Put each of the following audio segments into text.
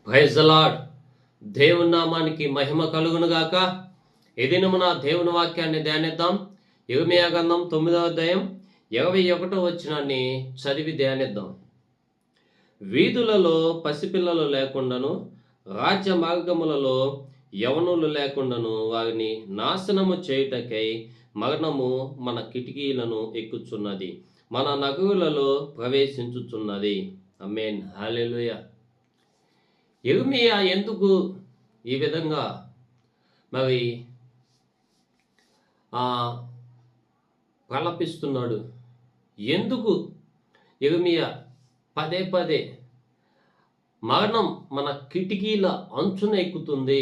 Praise the lord. దేవుని నామానికి మహిమ కలుగును గాక. ఈ దినమున దేవుని వాక్యాన్ని ధ్యానిద్దాం. ఇర్మీయా గ్రంథం 9వ అధ్యాయం 21వ వచనాన్ని చదివి ధ్యానిద్దాం. వీధులలో పసిపిల్లలు లేకుండాను, రాజ్య మార్గములలో యవనులు లేకుండాను వారిని నాశనము చేయుటకై మరణము మన కిటికీలను ఎక్కుచున్నది, మన నగరులలో ప్రవేశించుచున్నది. ఆమేన్. హల్లెలూయా. ఇర్మీయా ఎందుకు ఈ విధంగా మరి ప్రలపిస్తున్నాడు? ఎందుకు ఇర్మీయా పదే పదే మరణం మన కిటికీల అంచున ఎక్కుతుంది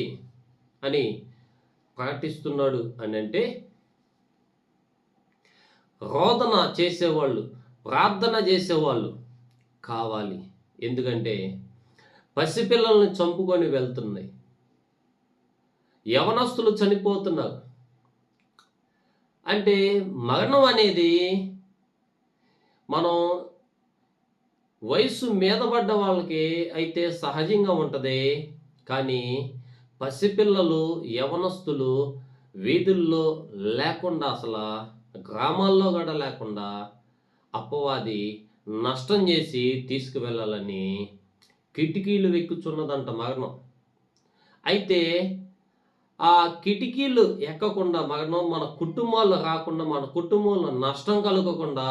అని ప్రకటిస్తున్నాడు అని అంటే, రోదన చేసేవాళ్ళు, ప్రార్థన చేసేవాళ్ళు కావాలి. ఎందుకంటే పసిపిల్లల్ని చంపుకొని వెళ్తున్నాయి, యవనస్తులు చనిపోతున్నారు. అంటే మరణం అనేది మనం వయసు మీద పడ్డ వాళ్ళకి అయితే సహజంగా ఉంటుంది. కానీ పసిపిల్లలు, యవనస్తులు వీధుల్లో లేకుండా, అసలు గ్రామాల్లో కూడా లేకుండా అపవాది నష్టం చేసి తీసుకువెళ్ళాలని కిటికీలు వెక్కుచున్నదంట మరణం. అయితే ఆ కిటికీలు ఎక్కకుండా మరణం మన కుటుంబాల్లో రాకుండా, మన కుటుంబంలో నష్టం కలగకుండా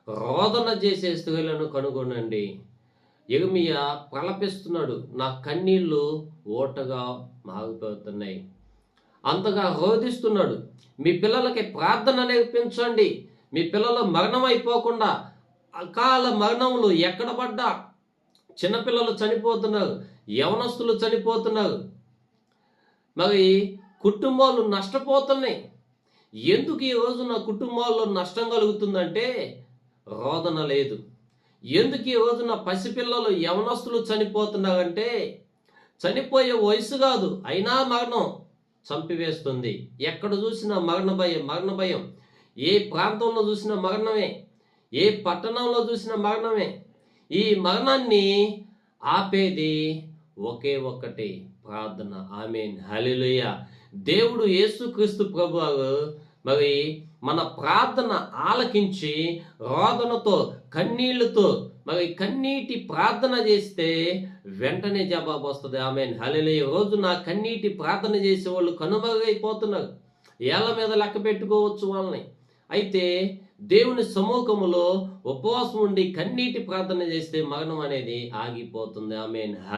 రోదన చేసే స్త్రీలను కనుగొనండి. ఇర్మీయా ప్రలపిస్తున్నాడు, నా కన్నీళ్లు ఓటగా మాగిపోతున్నాయి. అంతగా రోధిస్తున్నాడు. మీ పిల్లలకి ప్రార్థన నేర్పించండి. మీ పిల్లలు మరణం అయిపోకుండా, అకాల మరణములు ఎక్కడ పడ్డా చిన్నపిల్లలు చనిపోతున్నారు, యవనస్తులు చనిపోతున్నారు, మరి కుటుంబాలు నష్టపోతున్నాయి. ఎందుకు ఈ రోజు నా కుటుంబాల్లో నష్టం కలుగుతుందంటే రోదన లేదు. ఎందుకు ఈ రోజు నా పసిపిల్లలు, యవనస్తులు చనిపోతున్నారంటే చనిపోయే వయసు కాదు, అయినా మరణం చంపివేస్తుంది. ఎక్కడ చూసినా మరణ భయం, మరణ భయం. ఏ ప్రాంతంలో చూసినా మరణమే, ఏ పట్టణంలో చూసినా మరణమే. ఈ మరణాన్ని ఆపేది ఒకే ఒక్కటి, ప్రార్థన. ఆమేన్. హల్లెలూయా. దేవుడు యేసుక్రీస్తు ప్రభువు మరి మన ప్రార్థన ఆలకించి రోదనతో, కన్నీళ్లతో, మరి కన్నీటి ప్రార్థన చేస్తే వెంటనే జవాబు వస్తుంది. ఆమేన్. హల్లెలూయా. రోజు నా కన్నీటి ప్రార్థన చేసే వాళ్ళు కనుమరుగైపోతున్నారు. ఏళ్ళ మీద లెక్క పెట్టుకోవచ్చు వాళ్ళని. అయితే దేవుని సముఖములో ఉపవాసం ఉండి కన్నీటి ప్రార్థన చేస్తే మరణం అనేది ఆగిపోతుంది. ఆమేన్.